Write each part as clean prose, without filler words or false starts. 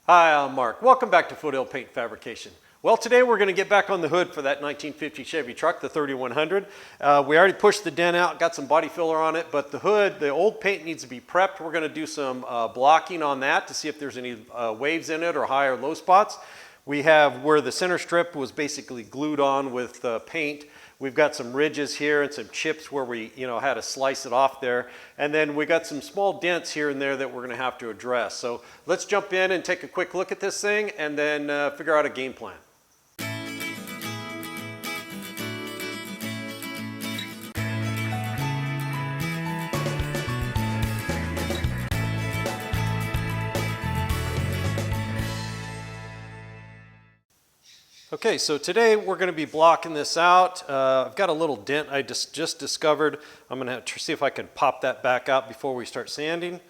Hi, I'm Mark. Welcome back to Foothill Paint Fabrication. Well, today we're going to get back on the hood for that 1950 Chevy truck, the 3100. We already pushed the dent out, got some body filler on it, but the hood, the old paint needs to be prepped. We're going to do some blocking on that to see if there's any waves in it or high or low spots. We have where the center strip was basically glued on with paint. We've got some ridges here and some chips where we had to slice it off there. And then we got some small dents here and there that we're going to have to address. So let's jump in and take a quick look at this thing and then figure out a game plan. Okay, so today we're going to be blocking this out. I've got a little dent I just discovered. I'm going to have to see if I can pop that back out before we start sanding.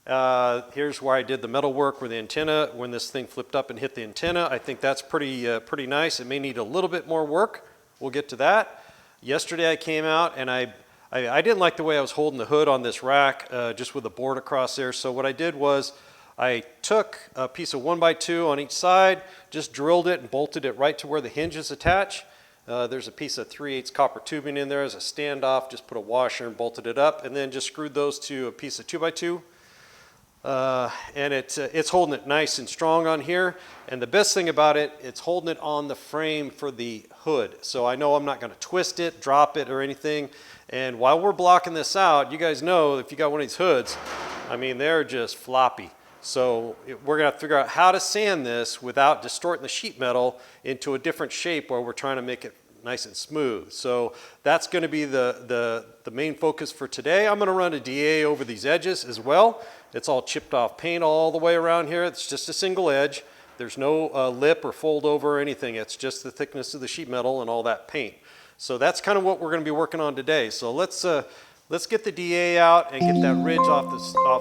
Here's where I did the metal work where the antenna, when this thing flipped up and hit the antenna. I think that's pretty nice. It may need a little bit more work. We'll get to that. Yesterday I came out and I didn't like the way I was holding the hood on this rack, just with a board across there. So what I did was I took a piece of 1x2 on each side, just drilled it and bolted it right to where the hinges attach. There's a piece of 3/8 copper tubing in there as a standoff, just put a washer and bolted it up, and then just screwed those to a piece of 2x2. And it's holding it nice and strong on here. And the best thing about it, it's holding it on the frame for the hood. So I know I'm not going to twist it, drop it, or anything. And while we're blocking this out, you guys know if you got one of these hoods, I mean, they're just floppy. So we're going to figure out how to sand this without distorting the sheet metal into a different shape while we're trying to make it nice and smooth. So that's going to be the main focus for today. I'm going to run a DA over these edges as well. It's all chipped off paint all the way around here. It's just a single edge. There's no lip or fold over or anything. It's just the thickness of the sheet metal and all that paint. So that's kind of what we're going to be working on today. So let's get the DA out and get that ridge off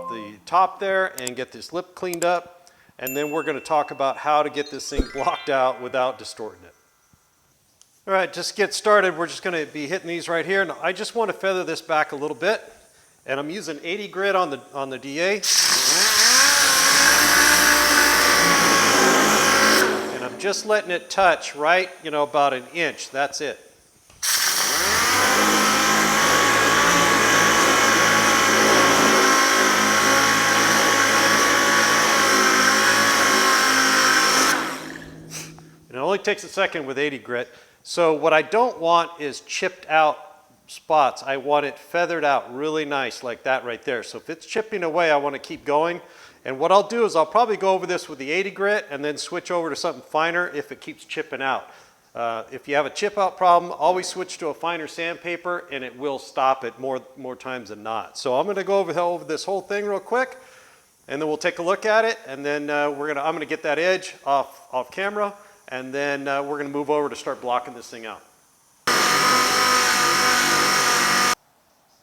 the top there and get this lip cleaned up. And then we're going to talk about how to get this thing blocked out without distorting it. All right, just to get started, we're just going to be hitting these right here. And I just want to feather this back a little bit. And I'm using 80 grit on the DA. And I'm just letting it touch right, about an inch. That's it. It only takes a second with 80 grit. So what I don't want is chipped out spots. I want it feathered out really nice like that right there. So if it's chipping away, I want to keep going. And what I'll do is I'll probably go over this with the 80 grit and then switch over to something finer if it keeps chipping out. If you have a chip out problem, always switch to a finer sandpaper and it will stop it more times than not. So I'm going to go over this whole thing real quick and then we'll take a look at it, and then I'm going to get that edge off camera. And then we're going to move over to start blocking this thing out.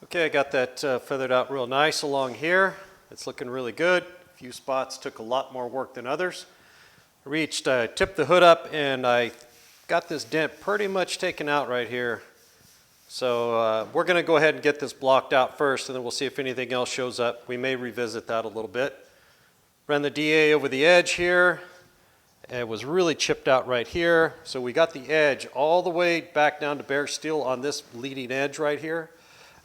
Okay, I got that feathered out real nice along here. It's looking really good. A few spots took a lot more work than others. I tipped the hood up and I got this dent pretty much taken out right here. So we're going to go ahead and get this blocked out first, and then we'll see if anything else shows up. We may revisit that a little bit. Run the DA over the edge here. It was really chipped out right here. So we got the edge all the way back down to bare steel on this leading edge right here.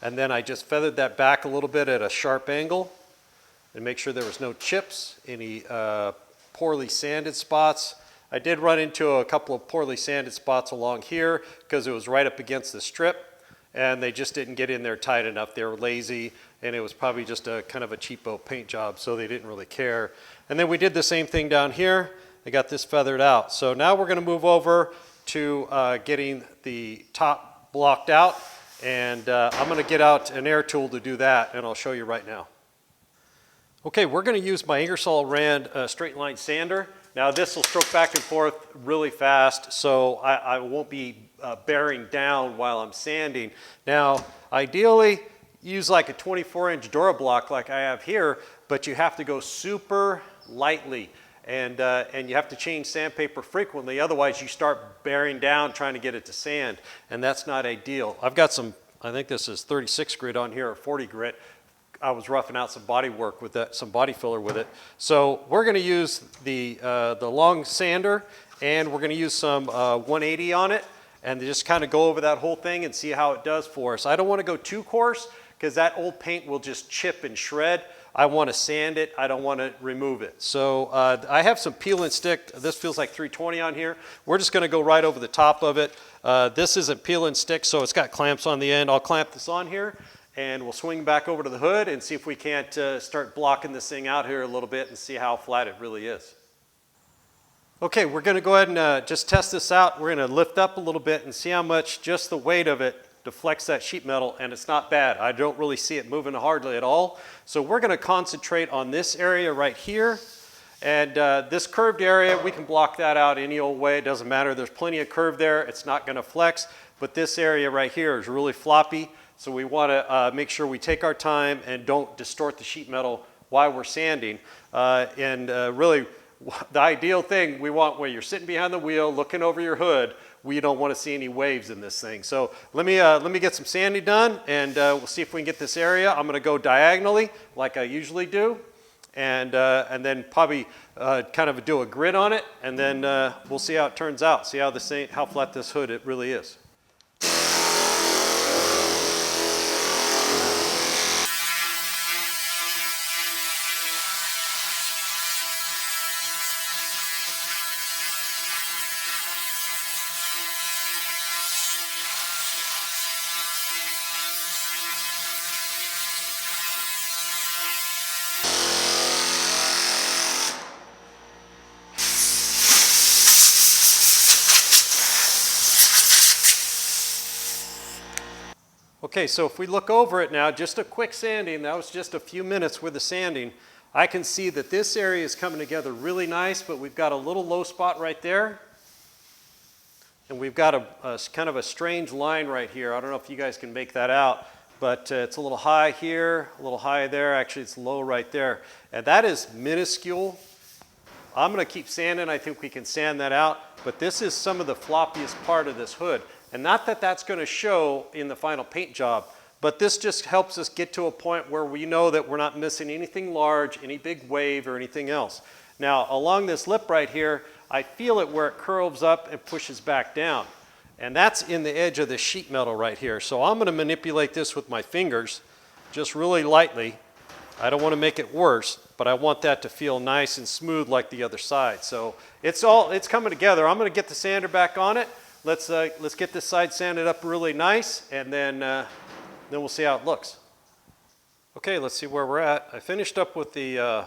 And then I just feathered that back a little bit at a sharp angle and make sure there was no chips, any poorly sanded spots. I did run into a couple of poorly sanded spots along here because it was right up against the strip and they just didn't get in there tight enough. They were lazy and it was probably just a kind of a cheapo paint job, so they didn't really care. And then we did the same thing down here. I got this feathered out. So now we're going to move over to getting the top blocked out, and I'm going to get out an air tool to do that, and I'll show you right now. Okay, we're going to use my Ingersoll Rand straight line sander. Now this will stroke back and forth really fast, so I won't be bearing down while I'm sanding. Now ideally use like a 24-inch Durablock like I have here, but you have to go super lightly. And you have to change sandpaper frequently, otherwise you start bearing down trying to get it to sand, and that's not ideal. I've got some, I think this is 36 grit on here, or 40 grit. I was roughing out some body work with that, some body filler with it. So we're going to use the long sander, and we're going to use some 180 on it, and just kind of go over that whole thing and see how it does for us. I don't want to go too coarse because that old paint will just chip and shred. I want to sand it. I don't want to remove it. So I have some peel and stick. This feels like 320 on here. We're just going to go right over the top of it. This isn't peel and stick, so it's got clamps on the end. I'll clamp this on here, and we'll swing back over to the hood and see if we can't start blocking this thing out here a little bit and see how flat it really is. Okay, we're going to go ahead and just test this out. We're going to lift up a little bit and see how much just the weight of it deflects that sheet metal, and it's not bad. I don't really see it moving hardly at all. So we're going to concentrate on this area right here, and this curved area, we can block that out any old way. It doesn't matter. There's plenty of curve there. It's not going to flex, but this area right here is really floppy, so we want to make sure we take our time and don't distort the sheet metal while we're sanding. Really, the ideal thing we want when you're sitting behind the wheel looking over your hood, we don't want to see any waves in this thing. So let me get some sanding done, and we'll see if we can get this area. I'm going to go diagonally like I usually do, and then probably kind of do a grid on it, and then we'll see how it turns out. See how flat this hood it really is. Okay, so if we look over it now, just a quick sanding, that was just a few minutes with the sanding. I can see that this area is coming together really nice, but we've got a little low spot right there. And we've got a kind of a strange line right here. I don't know if you guys can make that out, but it's a little high here, a little high there. Actually, it's low right there. And that is minuscule. I'm going to keep sanding. I think we can sand that out. But this is some of the floppiest part of this hood. And not that that's going to show in the final paint job, but this just helps us get to a point where we know that we're not missing anything large, any big wave or anything else. Now, along this lip right here, I feel it where it curves up and pushes back down. And that's in the edge of the sheet metal right here. So I'm going to manipulate this with my fingers, just really lightly. I don't want to make it worse, but I want that to feel nice and smooth like the other side. So it's coming together. I'm going to get the sander back on it. Let's get this side sanded up really nice, and then we'll see how it looks. Okay, let's see where we're at. I finished up with the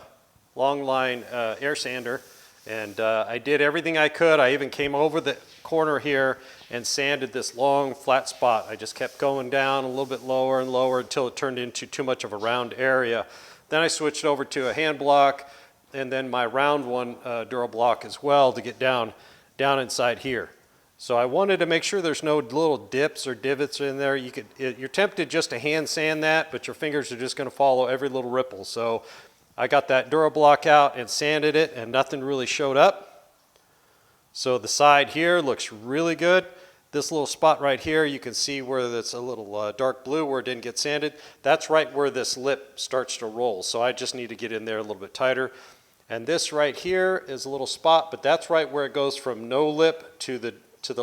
long line air sander, and I did everything I could. I even came over the corner here and sanded this long flat spot. I just kept going down a little bit lower and lower until it turned into too much of a round area. Then I switched over to a hand block, and then my round one Dura block as well to get down inside here. So I wanted to make sure there's no little dips or divots in there. You're tempted just to hand sand that, but your fingers are just going to follow every little ripple. So I got that Dura block out and sanded it, and nothing really showed up. So the side here looks really good. This little spot right here, you can see where it's a little dark blue where it didn't get sanded. That's right where this lip starts to roll. So I just need to get in there a little bit tighter. And this right here is a little spot, but that's right where it goes from no lip to the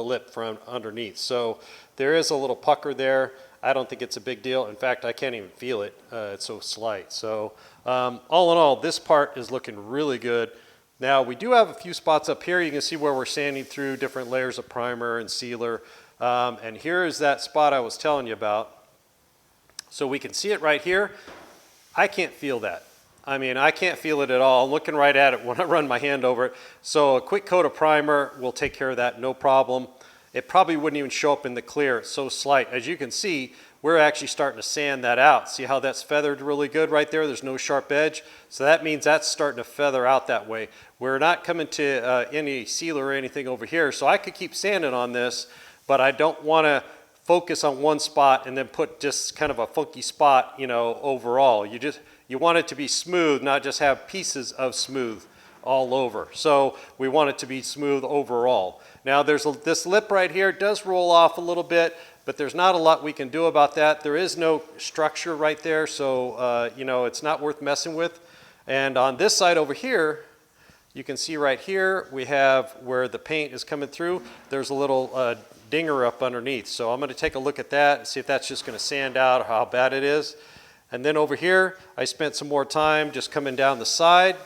lip from underneath. So there is a little pucker there. I don't think it's a big deal. In fact, I can't even feel it. It's so slight. So all in all, this part is looking really good. Now we do have a few spots up here. You can see where we're sanding through different layers of primer and sealer. And here is that spot I was telling you about. So we can see it right here. I can't feel that. I mean, I can't feel it at all. I'm looking right at it when I run my hand over it. So a quick coat of primer will take care of that, no problem. It probably wouldn't even show up in the clear. It's so slight. As you can see, we're actually starting to sand that out. See how that's feathered really good right there? There's no sharp edge. So that means that's starting to feather out that way. We're not coming to any sealer or anything over here. So I could keep sanding on this, but I don't want to focus on one spot and then put just kind of a funky spot, overall. You want it to be smooth, not just have pieces of smooth all over. So we want it to be smooth overall. Now this lip right here does roll off a little bit, but there's not a lot we can do about that. There is no structure right there, so you know, it's not worth messing with. And on this side over here, you can see right here, we have where the paint is coming through, there's a little dinger up underneath. So I'm going to take a look at that and see if that's just going to sand out or how bad it is. And then over here, I spent some more time just coming down the side,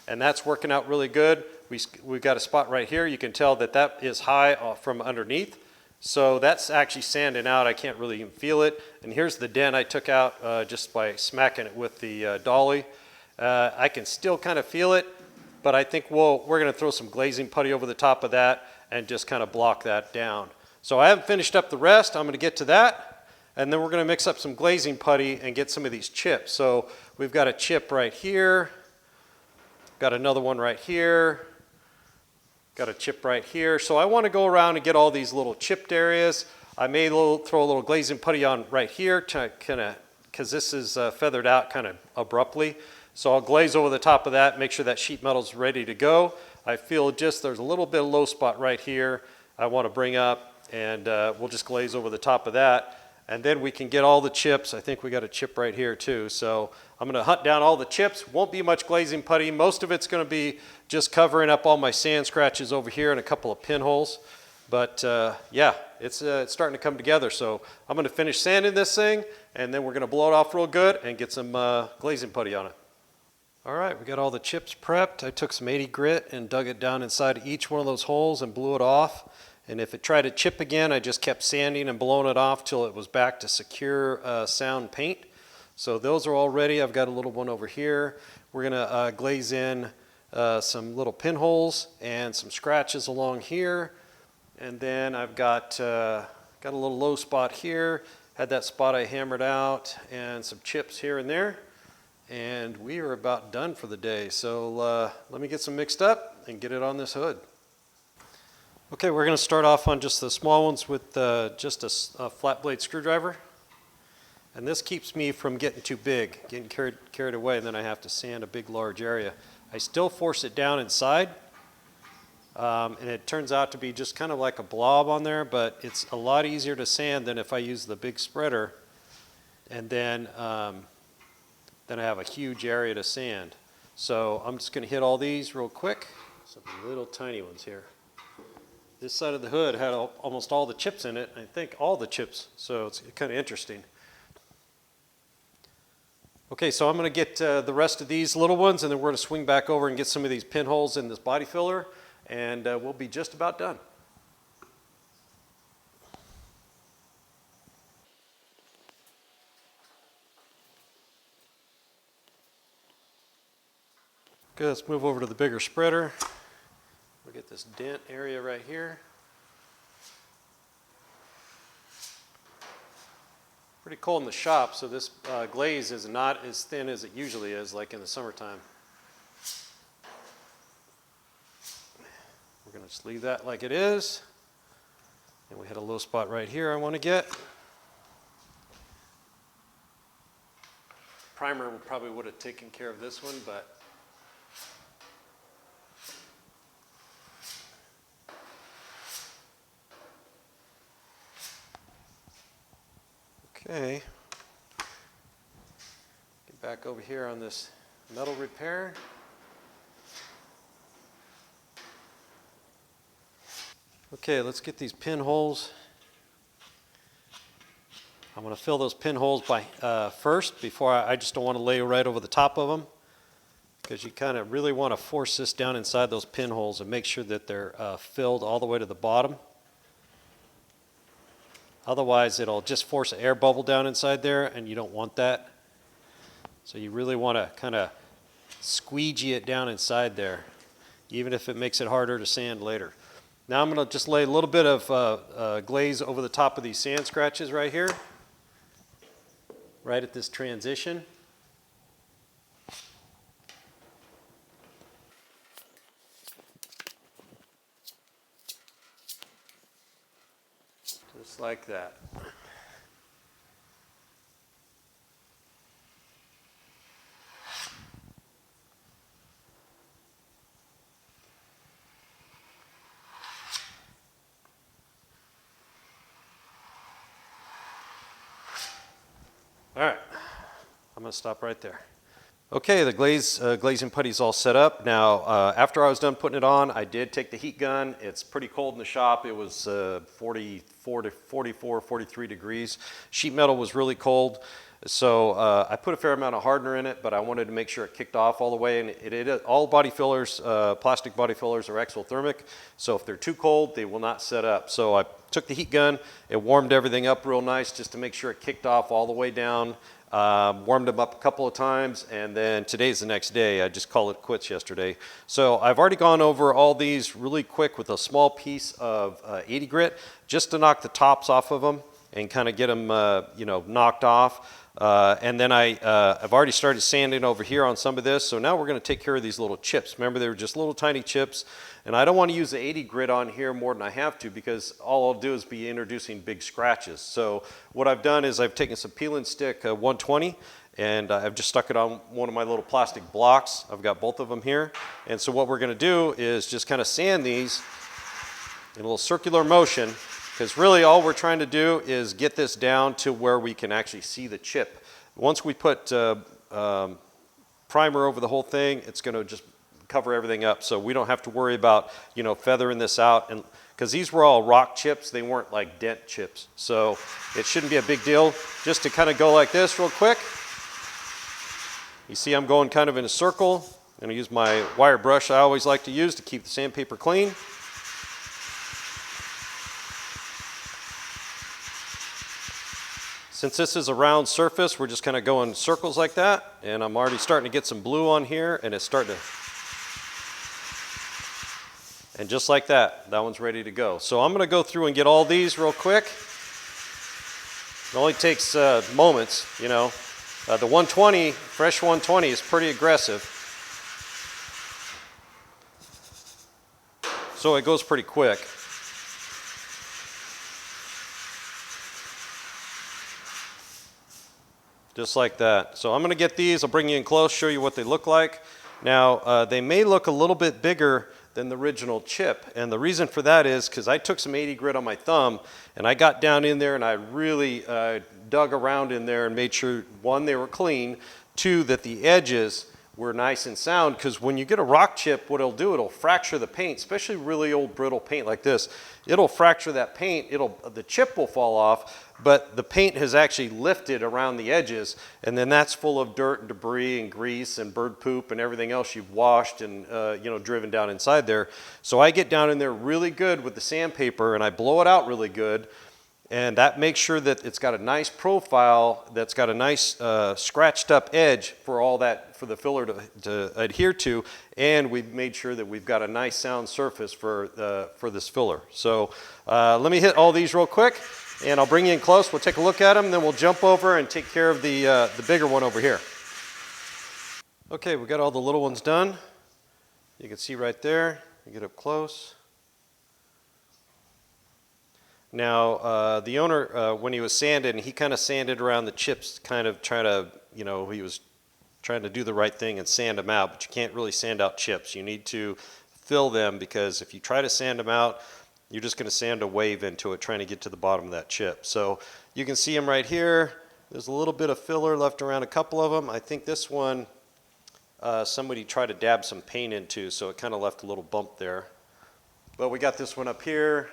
and that's working out really good. We've got a spot right here. You can tell that that is high from underneath. So that's actually sanding out. I can't really even feel it. And here's the dent I took out just by smacking it with the dolly. I can still kind of feel it, but I think we're going to throw some glazing putty over the top of that and just kind of block that down. So I haven't finished up the rest. I'm going to get to that. And then we're going to mix up some glazing putty and get some of these chips. So we've got a chip right here. Got another one right here. Got a chip right here. So I want to go around and get all these little chipped areas. I may throw a little glazing putty on right here to kind of, because this is feathered out kind of abruptly. So I'll glaze over the top of that, make sure that sheet metal's ready to go. I feel just there's a little bit of low spot right here I want to bring up, and we'll just glaze over the top of that. And then we can get all the chips. I think we got a chip right here too. So I'm going to hunt down all the chips. Won't be much glazing putty. Most of it's going to be just covering up all my sand scratches over here and a couple of pinholes. But yeah, it's starting to come together. So I'm going to finish sanding this thing, and then we're going to blow it off real good and get some glazing putty on it. All right, we got all the chips prepped. I took some 80 grit and dug it down inside each one of those holes and blew it off. And if it tried to chip again, I just kept sanding and blowing it off till it was back to secure sound paint. So those are all ready. I've got a little one over here. We're gonna glaze in some little pinholes and some scratches along here. And then I've got a little low spot here. Had that spot I hammered out and some chips here and there. And we are about done for the day. So let me get some mixed up and get it on this hood. Okay, we're going to start off on just the small ones with just a flat blade screwdriver. And this keeps me from getting too big, getting carried away, and then I have to sand a big, large area. I still force it down inside, and it turns out to be just kind of like a blob on there, but it's a lot easier to sand than if I use the big spreader. And then I have a huge area to sand. So I'm just going to hit all these real quick. Some little tiny ones here. This side of the hood had almost all the chips in it. I think all the chips, so it's kind of interesting. Okay, so I'm going to get the rest of these little ones, and then we're going to swing back over and get some of these pinholes in this body filler, and we'll be just about done. Okay, let's move over to the bigger spreader. We'll get this dent area right here. Pretty cold in the shop, so this glaze is not as thin as it usually is, like in the summertime. We're going to just leave that like it is. And we had a low spot right here I want to get. Primer probably would have taken care of this one, but okay, get back over here on this metal repair. Okay, let's get these pinholes. I'm going to fill those pinholes by first before I just don't want to lay right over the top of them, because you kind of really want to force this down inside those pinholes and make sure that they're filled all the way to the bottom. Otherwise, it'll just force an air bubble down inside there, and you don't want that. So you really want to kind of squeegee it down inside there, even if it makes it harder to sand later. Now I'm going to just lay a little bit of glaze over the top of these sand scratches right here, right at this transition. Just like that. I'm going to stop right there. Okay, the glazing putty is all set up. Now, after I was done putting it on, I did take the heat gun. It's pretty cold in the shop. It was 44 to 43 degrees. Sheet metal was really cold. So I put a fair amount of hardener in it, but I wanted to make sure it kicked off all the way. And all body fillers, plastic body fillers are exothermic. So if they're too cold, they will not set up. So I took the heat gun, it warmed everything up real nice just to make sure it kicked off all the way down. Warmed them up a couple of times, and then today's the next day. I just called it quits yesterday. So I've already gone over all these really quick with a small piece of 80 grit just to knock the tops off of them and kind of get them knocked off. And then I've already started sanding over here on some of this. So now we're going to take care of these little chips. Remember, they were just little tiny chips. And I don't want to use the 80 grit on here more than I have to, because all I'll do is be introducing big scratches. So what I've done is I've taken some peel and stick 120, and I've just stuck it on one of my little plastic blocks. I've got both of them here. And so what we're going to do is just kind of sand these in a little circular motion, because really all we're trying to do is get this down to where we can actually see the chip. Once we put primer over the whole thing, it's going to just cover everything up, so we don't have to worry about feathering this out. And because these were all rock chips, they weren't like dent chips, so it shouldn't be a big deal. Just to kind of go like this real quick. You see I'm going kind of in a circle. I'm going to use my wire brush I always like to use to keep the sandpaper clean. Since this is a round surface, we're just kind of going circles like that, and I'm already starting to get some blue on here, and it's starting to... And just like that, that one's ready to go. So I'm going to go through and get all these real quick. It only takes moments, The 120, fresh 120 is pretty aggressive. So it goes pretty quick. Just like that. So I'm going to get these. I'll bring you in close, show you what they look like. Now, they may look a little bit bigger than the original chip, and the reason for that is because I took some 80 grit on my thumb, and I got down in there and I really dug around in there and made sure, one, they were clean, two, that the edges were nice and sound, because when you get a rock chip, what it'll do, it'll fracture the paint, especially really old brittle paint like this. It'll fracture that paint, the chip will fall off, but the paint has actually lifted around the edges, and then that's full of dirt and debris and grease and bird poop and everything else you've washed and driven down inside there. So I get down in there really good with the sandpaper, and I blow it out really good, and that makes sure that it's got a nice profile, that's got a nice scratched up edge for all that, for the filler to adhere to, and we've made sure that we've got a nice sound surface for this filler. So let me hit all these real quick, and I'll bring you in close. We'll take a look at them, then we'll jump over and take care of the bigger one over here. Okay, we got all the little ones done. You can see right there. You get up close. Now, the owner, when he was sanding, he kind of sanded around the chips, kind of trying to, he was trying to do the right thing and sand them out, but you can't really sand out chips. You need to fill them, because if you try to sand them out, you're just going to sand a wave into it trying to get to the bottom of that chip. So you can see them right here. There's a little bit of filler left around a couple of them. I think this one, somebody tried to dab some paint into, so it kind of left a little bump there. But we got this one up here.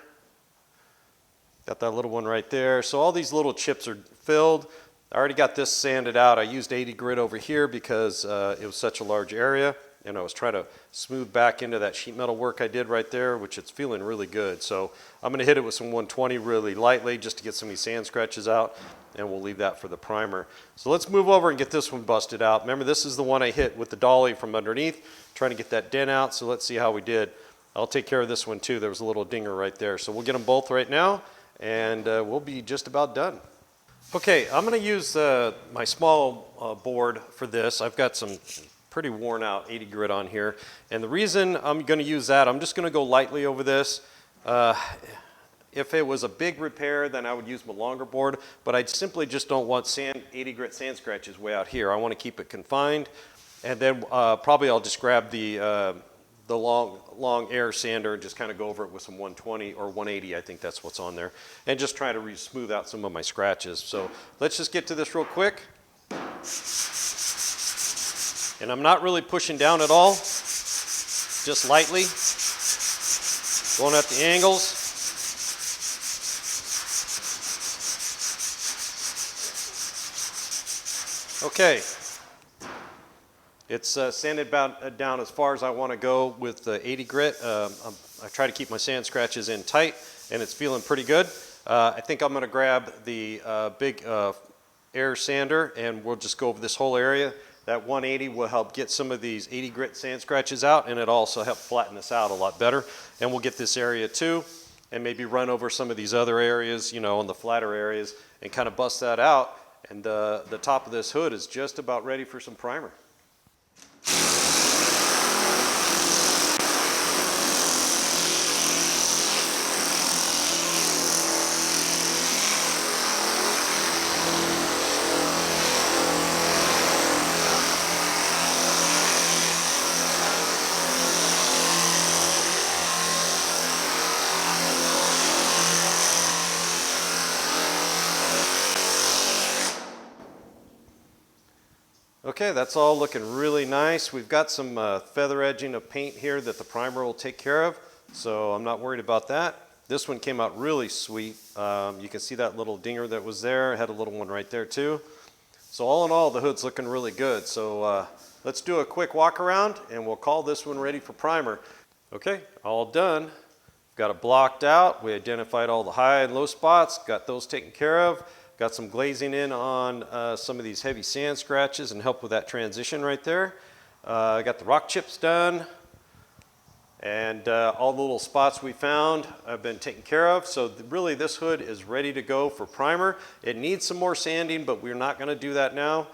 Got that little one right there. So all these little chips are filled. I already got this sanded out. I used 80 grit over here because it was such a large area, and I was trying to smooth back into that sheet metal work I did right there, which it's feeling really good. So I'm going to hit it with some 120 really lightly just to get some of these sand scratches out, and we'll leave that for the primer. So let's move over and get this one busted out. Remember, this is the one I hit with the dolly from underneath, trying to get that dent out. So let's see how we did. I'll take care of this one too. There was a little dinger right there. So we'll get them both right now, and we'll be just about done. Okay, I'm going to use my small board for this. I've got some pretty worn out 80 grit on here, and the reason I'm going to use that, I'm just going to go lightly over this. If it was a big repair, then I would use my longer board, but I simply just don't want 80 grit sand scratches way out here. I want to keep it confined, and then probably I'll just grab the long air sander and just kind of go over it with some 120 or 180, I think that's what's on there, and just try to smooth out some of my scratches. So let's just get to this real quick. And I'm not really pushing down at all, just lightly, going at the angles. Okay, it's sanded down as far as I want to go with the 80 grit. I try to keep my sand scratches in tight, and it's feeling pretty good. I think I'm going to grab the big air sander, and we'll just go over this whole area. That 180 will help get some of these 80 grit sand scratches out, and it'll also help flatten this out a lot better. And we'll get this area too, and maybe run over some of these other areas, you know, on the flatter areas, and kind of bust that out. And the top of this hood is just about ready for some primer. Okay, that's all looking really nice. We've got some feather edging of paint here that the primer will take care of, so I'm not worried about that. This one came out really sweet. You can see that little dinger that was there. I had a little one right there too. So all in all, the hood's looking really good. So let's do a quick walk around and we'll call this one ready for primer. Okay, all done. Got it blocked out. We identified all the high and low spots, got those taken care of. Got some glazing in on some of these heavy sand scratches and help with that transition right there. I got the rock chips done, and all the little spots we found have been taken care of. So really this hood is ready to go for primer. It needs some more sanding, but we're not going to do that now.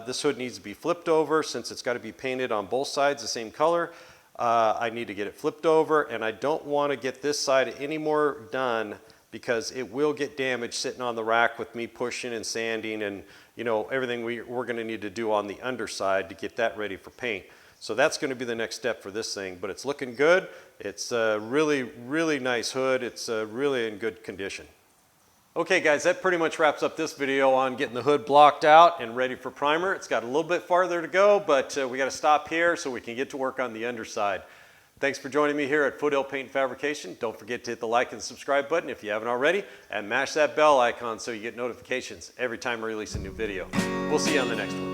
This hood needs to be flipped over since it's got to be painted on both sides the same color. I need to get it flipped over, and I don't want to get this side any more done because it will get damaged sitting on the rack with me pushing and sanding and, you know, everything we're going to need to do on the underside to get that ready for paint. So that's going to be the next step for this thing, but it's looking good. It's a really, really nice hood. It's really in good condition. Okay guys, that pretty much wraps up this video on getting the hood blocked out and ready for primer. It's got a little bit farther to go, but we got to stop here so we can get to work on the underside. Thanks for joining me here at Foothill Paint Fabrication. Don't forget to hit the like and subscribe button if you haven't already, and mash that bell icon so you get notifications every time I release a new video. We'll see you on the next one.